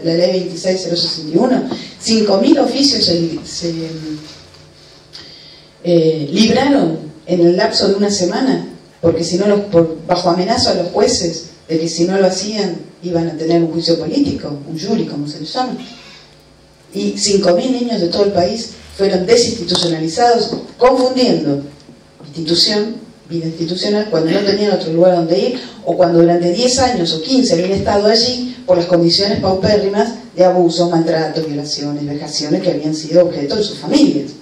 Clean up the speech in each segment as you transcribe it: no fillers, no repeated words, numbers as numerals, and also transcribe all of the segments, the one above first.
la ley 26061, 5.000 oficios se libraron en el lapso de una semana, porque si no, bajo amenaza a los jueces de que si no lo hacían iban a tener un juicio político, un jury como se le llama. Y 5.000 niños de todo el país fueron desinstitucionalizados, confundiendo vida institucional, cuando no tenían otro lugar donde ir, o cuando durante 10 años o 15 habían estado allí por las condiciones paupérrimas de abusos, maltratos, violaciones, vejaciones que habían sido objeto de sus familias.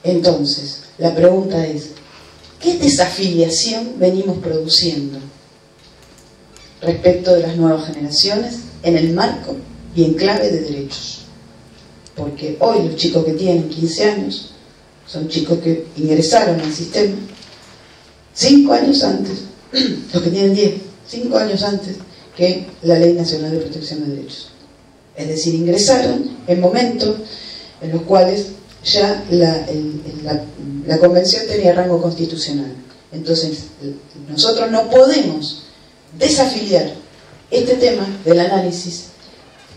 Entonces, la pregunta es, ¿qué desafiliación venimos produciendo respecto de las nuevas generaciones en el marco y en clave de derechos? Porque hoy los chicos que tienen 15 años son chicos que ingresaron al sistema 5 años antes, los que tienen 10, 5 años antes que la Ley Nacional de Protección de Derechos. Es decir, ingresaron en momentos en los cuales ya la Convención tenía rango constitucional. Entonces, nosotros no podemos desafiliar este tema del análisis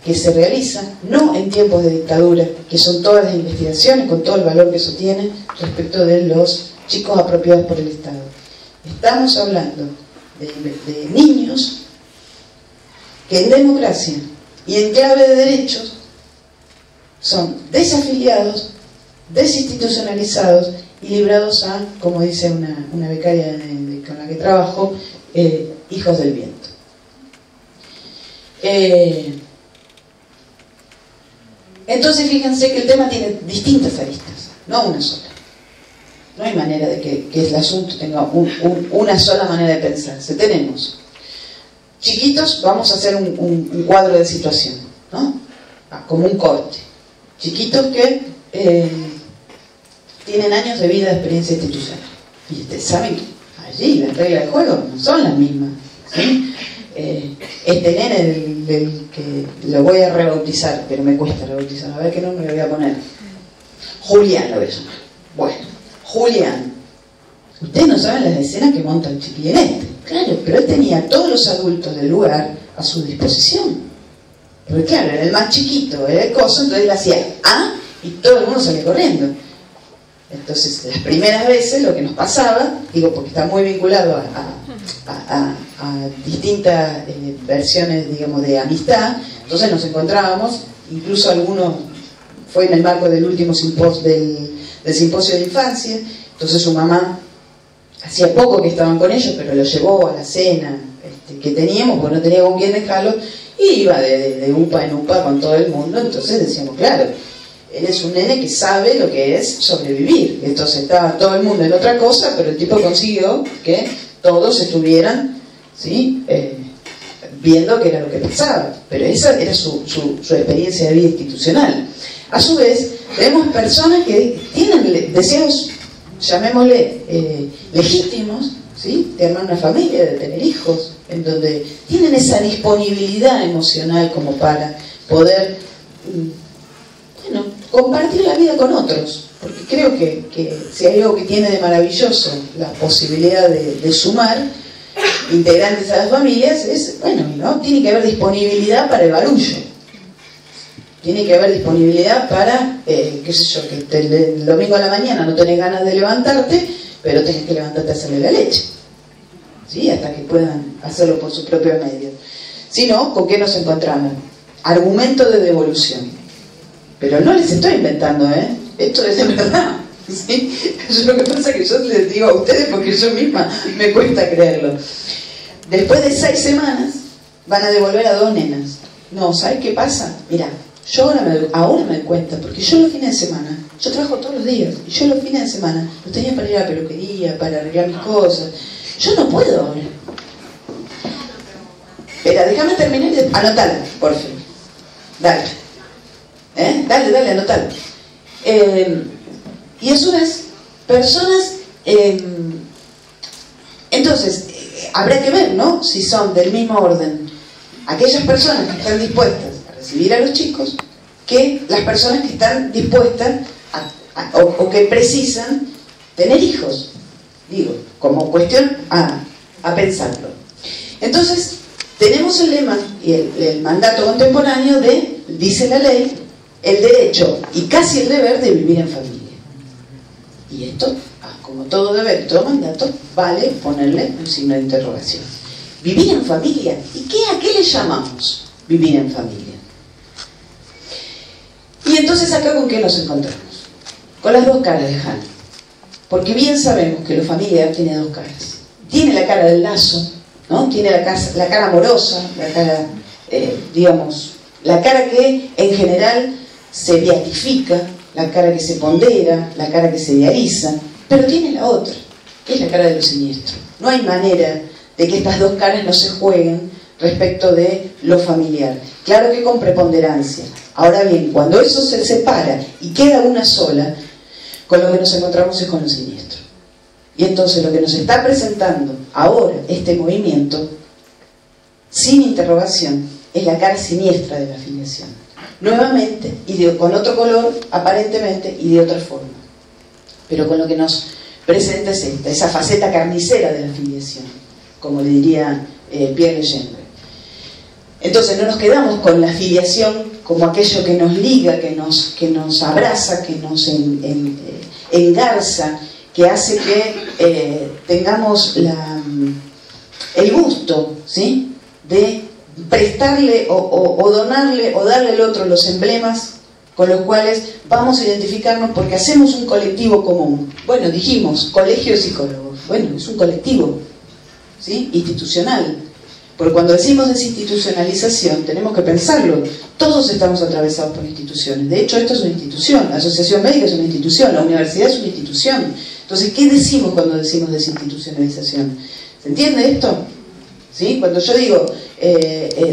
que se realiza, no en tiempos de dictadura, que son todas las investigaciones, con todo el valor que eso tiene, respecto de los chicos apropiados por el Estado. Estamos hablando de niños que en democracia y en clave de derechos son desafiliados, desinstitucionalizados y librados a, como dice una becaria con la que trabajo, hijos del viento. Entonces fíjense que el tema tiene distintas aristas, no una sola. No hay manera de que el asunto tenga una sola manera de pensarse. Tenemos chiquitos, vamos a hacer un cuadro de situación, ¿no? Como un corte. Chiquitos que tienen años de vida de experiencia institucional. Y ustedes saben que allí las reglas de juego no son las mismas, ¿sí? Este nene del que lo voy a rebautizar, pero me cuesta rebautizar, a ver qué nombre le voy a poner. Julián lo voy a llamar. Bueno, Julián. Ustedes no saben las escenas que monta el chiquilín este. Claro, pero él tenía a todos los adultos del lugar a su disposición. Porque claro, era el más chiquito, era el coso, entonces él hacía y todo el mundo salía corriendo. Entonces, las primeras veces lo que nos pasaba, digo porque está muy vinculado a distintas versiones, digamos, de amistad, entonces nos encontrábamos, incluso algunos, fue en el marco del último del simposio de infancia, entonces su mamá, hacía poco que estaban con ellos, pero lo llevó a la cena que teníamos, porque no tenía con quién dejarlo, y iba de upa en upa con todo el mundo, entonces decíamos, claro, él es un nene que sabe lo que es sobrevivir. Entonces estaba todo el mundo en otra cosa, pero el tipo consiguió que todos estuvieran, ¿sí? Viendo qué era lo que pasaba. Pero esa era su experiencia de vida institucional. A su vez, tenemos personas que tienen deseos, llamémosle, legítimos, ¿sí? De armar una familia, de tener hijos, en donde tienen esa disponibilidad emocional como para poder compartir la vida con otros, porque creo que si hay algo que tiene de maravilloso la posibilidad de sumar integrantes a las familias es, bueno, ¿no? Tiene que haber disponibilidad para el barullo, tiene que haber disponibilidad para, qué sé yo, que el domingo a la mañana no tenés ganas de levantarte, pero tenés que levantarte a hacerle la leche, ¿sí? Hasta que puedan hacerlo por sus propios medios. Si no, ¿con qué nos encontramos? Argumento de devolución. Pero no les estoy inventando, esto es de verdad, ¿sí? Lo que pasa es que yo les digo a ustedes porque yo misma me cuesta creerlo. Después de 6 semanas van a devolver a 2 nenas. No, ¿sabes qué pasa? Mirá, yo ahora me doy cuenta, porque yo los fines de semana, yo trabajo todos los días, y yo los fines de semana los tenía para ir a la peluquería, para arreglar mis cosas. Yo no puedo ahora. Espera, déjame terminar y anotala, por fin. Dale. Dale, anotalo. Y a su vez, personas, entonces, habrá que ver, ¿no? Si son del mismo orden aquellas personas que están dispuestas a recibir a los chicos, que las personas que están dispuestas o que precisan tener hijos. Digo, como cuestión a pensarlo. Entonces, tenemos el lema y el mandato contemporáneo de, dice la ley, el derecho y casi el deber de vivir en familia. Y esto, como todo deber y todo mandato, vale ponerle un signo de interrogación. Vivir en familia. ¿Y a qué le llamamos vivir en familia? Y entonces acá ¿con qué nos encontramos? Con las dos caras de Hannah. Porque bien sabemos que lo familiar tiene dos caras. Tiene la cara del lazo, ¿no? Tiene la cara amorosa, la cara, digamos, la cara que en general se beatifica, la cara que se pondera, la cara que se idealiza, pero tiene la otra, que es la cara de lo siniestro. No hay manera de que estas dos caras no se jueguen respecto de lo familiar. Claro que con preponderancia. Ahora bien, cuando eso se separa y queda una sola, con lo que nos encontramos es con lo siniestro. Y entonces lo que nos está presentando ahora este movimiento, sin interrogación, es la cara siniestra de la filiación. Nuevamente, con otro color, aparentemente, y de otra forma. Pero con lo que nos presenta es esa faceta carnicera de la filiación, como le diría Pierre Legendre. Entonces no nos quedamos con la filiación como aquello que nos liga, que nos abraza, que nos engarza, que hace que tengamos el gusto, ¿sí?, de prestarle o donarle o darle al otro los emblemas con los cuales vamos a identificarnos porque hacemos un colectivo común. Bueno, dijimos, colegio de psicólogos. Bueno, es un colectivo, ¿sí?, institucional. Porque cuando decimos desinstitucionalización tenemos que pensarlo. Todos estamos atravesados por instituciones. De hecho, esto es una institución. La asociación médica es una institución. La universidad es una institución. Entonces, ¿qué decimos cuando decimos desinstitucionalización? ¿Se entiende esto? ¿Sí? Cuando yo digo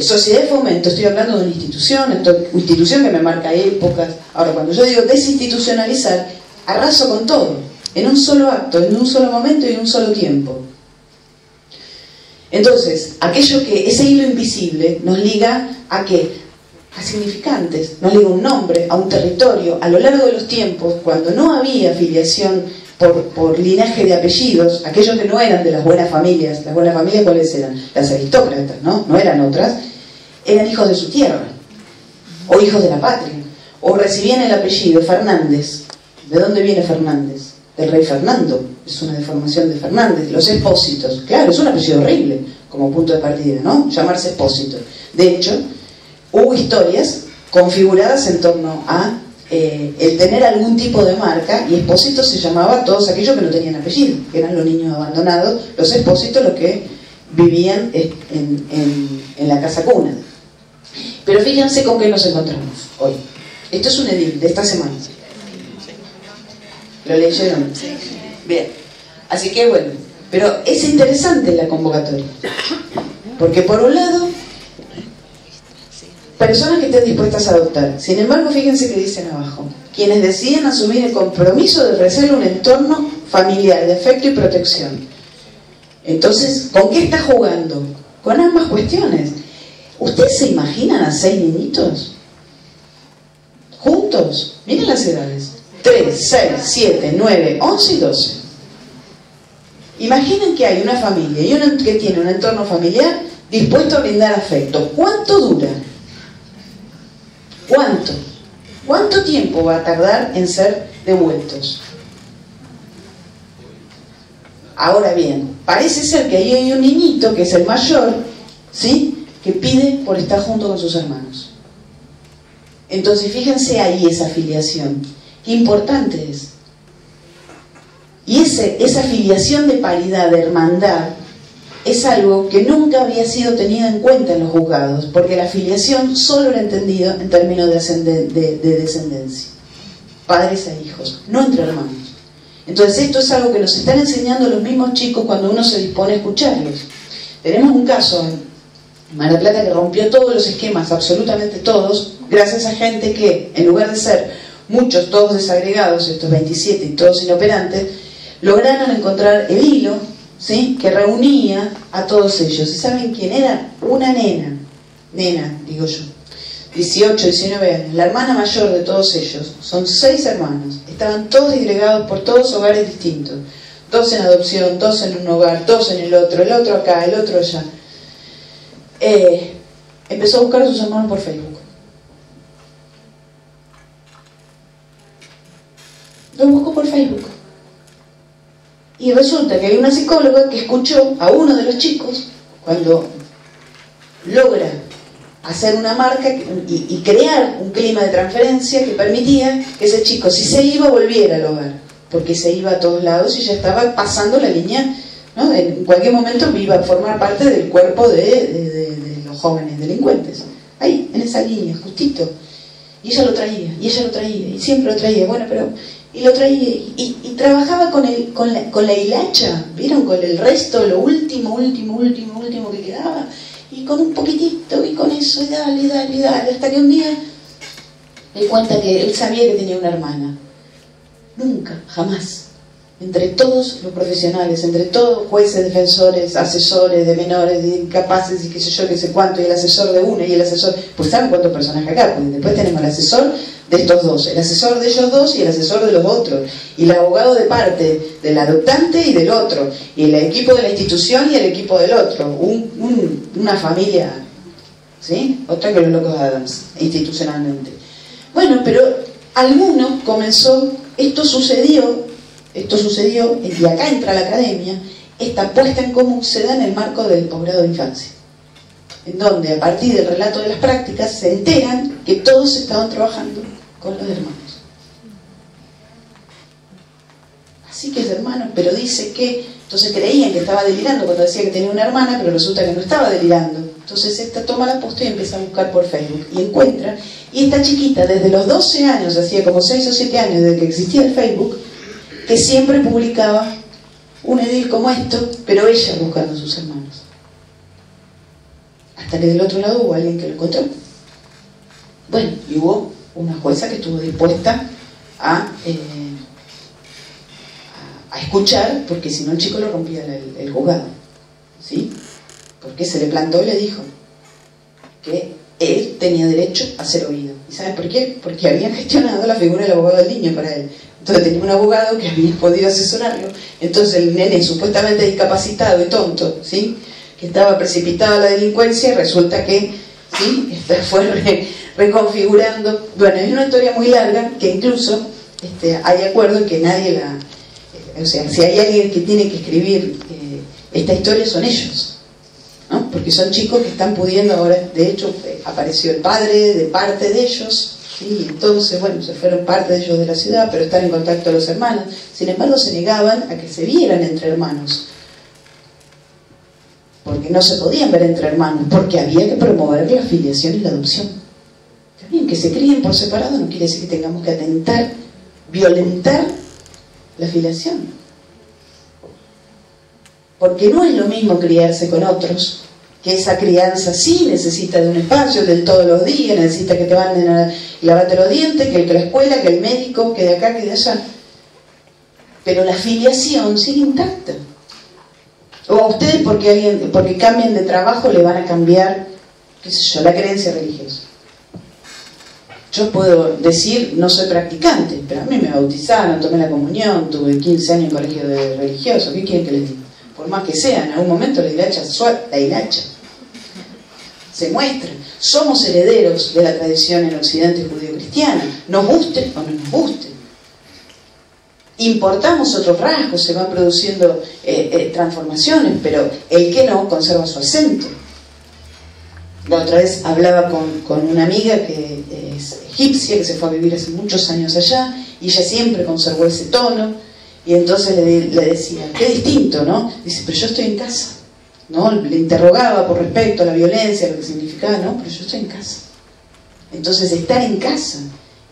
sociedad de fomento, estoy hablando de una institución que me marca épocas. Ahora, cuando yo digo desinstitucionalizar, arraso con todo, en un solo acto, en un solo momento y en un solo tiempo. Entonces, ese hilo invisible nos liga ¿a qué? A significantes, nos liga un nombre, a un territorio. A lo largo de los tiempos, cuando no había filiación por linaje de apellidos, aquellos que no eran de las buenas familias ¿cuáles eran? Las aristócratas, ¿no? No eran otras, eran hijos de su tierra, o hijos de la patria, o recibían el apellido Fernández. ¿De dónde viene Fernández? Del rey Fernando, es una deformación de Fernández. Los Expósitos, claro, es un apellido horrible como punto de partida, ¿no? Llamarse Expósito. De hecho, hubo historias configuradas en torno a el tener algún tipo de marca, y Expósito se llamaba a todos aquellos que no tenían apellido, que eran los niños abandonados, los Expósitos, los que vivían en la casa cuna. Pero fíjense con qué nos encontramos hoy. Esto es un edil de esta semana. ¿Lo leyeron? Bien. Así que bueno, pero es interesante la convocatoria. Porque por un lado, personas que estén dispuestas a adoptar. Sin embargo, fíjense que dicen abajo: quienes deciden asumir el compromiso de ofrecerle un entorno familiar de afecto y protección. Entonces, ¿con qué está jugando? Con ambas cuestiones. ¿Ustedes se imaginan a 6 niñitos juntos? Miren las edades: 3, 6, 7, 9, 11 y 12. Imaginen que hay una familia y uno que tiene un entorno familiar dispuesto a brindar afecto. ¿Cuánto dura? ¿Cuánto? ¿Cuánto tiempo va a tardar en ser devueltos? Ahora bien, parece ser que ahí hay un niñito que es el mayor, ¿sí?, que pide por estar junto con sus hermanos. Entonces fíjense ahí esa filiación. Qué importante es. Y esa filiación de paridad, de hermandad, es algo que nunca había sido tenido en cuenta en los juzgados, porque la filiación solo era entendido en términos de descendencia, padres e hijos, no entre hermanos. Entonces esto es algo que nos están enseñando los mismos chicos cuando uno se dispone a escucharlos. Tenemos un caso en Mar del Plata que rompió todos los esquemas, absolutamente todos, gracias a gente que, en lugar de ser muchos, todos desagregados, estos 27 y todos inoperantes, lograron encontrar el hilo, ¿sí?, que reunía a todos ellos. ¿Y saben quién era? Una nena, digo yo, 18, 19 años, la hermana mayor de todos ellos. Son 6 hermanos, estaban todos disgregados por todos hogares distintos, 2 en adopción, 2 en un hogar, 2 en el otro acá, el otro allá. empezó a buscar a sus hermanos por Facebook. Lo buscó por Facebook. Y resulta que hay una psicóloga que escuchó a uno de los chicos cuando logra hacer una marca y crear un clima de transferencia que permitía que ese chico, si se iba, volviera al hogar, porque se iba a todos lados y ya estaba pasando la línea, ¿no? En cualquier momento iba a formar parte del cuerpo de los jóvenes delincuentes, ahí, en esa línea, justito. Y ella lo traía, y ella lo traía, y siempre lo traía, bueno, pero... Y lo traía, y trabajaba con la hilacha, ¿vieron? Con el resto, lo último que quedaba, y con un poquitito, y con eso, y dale, hasta que un día le cuenta que él sabía que tenía una hermana. Nunca, jamás, entre todos los profesionales, entre todos jueces, defensores, asesores de menores, de incapaces, y qué sé yo, qué sé cuánto, y el asesor de una, y el asesor, pues ¿saben cuántos personajes acá? Porque después tenemos el asesor de estos dos, el asesor de ellos dos y el asesor de los otros, y el abogado de parte del adoptante y del otro, y el equipo de la institución y el equipo del otro, una familia, ¿sí? Otra que los locos Adams, institucionalmente. Bueno, pero alguno comenzó, esto sucedió, y acá entra la academia, esta puesta en común se da en el marco del posgrado de infancia, en donde a partir del relato de las prácticas se enteran que todos estaban trabajando con los hermanos. Así que es hermano, pero dice que, entonces creían que estaba delirando cuando decía que tenía una hermana, pero resulta que no estaba delirando. Entonces esta toma la posta y empieza a buscar por Facebook, y encuentra, y esta chiquita desde los 12 años, hacía como 6 o 7 años desde que existía el Facebook, que siempre publicaba un edil como esto, pero ella buscando a sus hermanos. Hasta que del otro lado hubo alguien que lo encontró. Bueno, y hubo una jueza que estuvo dispuesta a escuchar, porque si no el chico lo rompía el juzgado, ¿sí? Porque se le plantó y le dijo que él tenía derecho a ser oído. ¿Y saben por qué? Porque habían gestionado la figura del abogado del niño para él. Entonces tenía un abogado que había podido asesorarlo. Entonces el nene supuestamente discapacitado y tonto, ¿sí?, que estaba precipitado a la delincuencia, resulta que, ¿sí?, fue reconfigurando. Bueno, es una historia muy larga que incluso hay acuerdo en que nadie la... o sea, si hay alguien que tiene que escribir esta historia son ellos, ¿no? Porque son chicos que están pudiendo ahora, de hecho apareció el padre de parte de ellos, ¿sí? Entonces, bueno, se fueron parte de ellos de la ciudad, pero están en contacto los hermanos. Sin embargo, se negaban a que se vieran entre hermanos, porque no se podían ver entre hermanos, porque había que promover la filiación y la adopción. También que se críen por separado no quiere decir que tengamos que atentar, violentar la filiación, porque no es lo mismo criarse con otros, que esa crianza sí necesita de un espacio del todos los días, necesita que te manden a lavarte los dientes, que la escuela, que el médico, que de acá, que de allá, pero la filiación sigue intacta. O a ustedes porque cambian de trabajo le van a cambiar, qué sé yo, la creencia religiosa. Yo puedo decir, no soy practicante, pero a mí me bautizaron, tomé la comunión, tuve 15 años en colegio religioso, ¿qué quieren que les diga? Por más que sea, en algún momento la hilacha se muestra. Somos herederos de la tradición en Occidente judío-cristiana, nos guste o no nos guste. Importamos otros rasgos, se van produciendo transformaciones, pero el que no conserva su acento. La otra vez hablaba con una amiga que es egipcia, que se fue a vivir hace muchos años allá, y ella siempre conservó ese tono, y entonces le decía, qué distinto, ¿no? Dice, pero yo estoy en casa, ¿no? Le interrogaba por respecto a la violencia, lo que significaba, ¿no? Pero yo estoy en casa. Entonces estar en casa,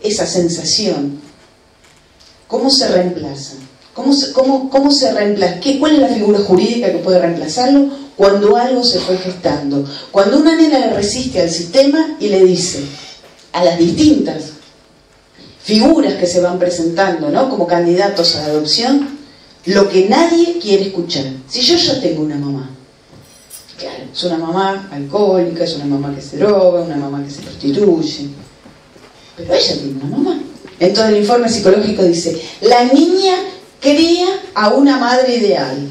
esa sensación, ¿cómo se reemplaza? ¿Cómo se reemplaza? ¿Cuál es la figura jurídica que puede reemplazarlo? Cuando algo se fue gestando. Cuando una nena le resiste al sistema y le dice a las distintas figuras que se van presentando, ¿no?, como candidatos a la adopción, lo que nadie quiere escuchar. Si yo ya tengo una mamá, claro, es una mamá alcohólica, es una mamá que se droga, una mamá que se prostituye, pero ella tiene una mamá. Entonces el informe psicológico dice, la niña crea a una madre ideal.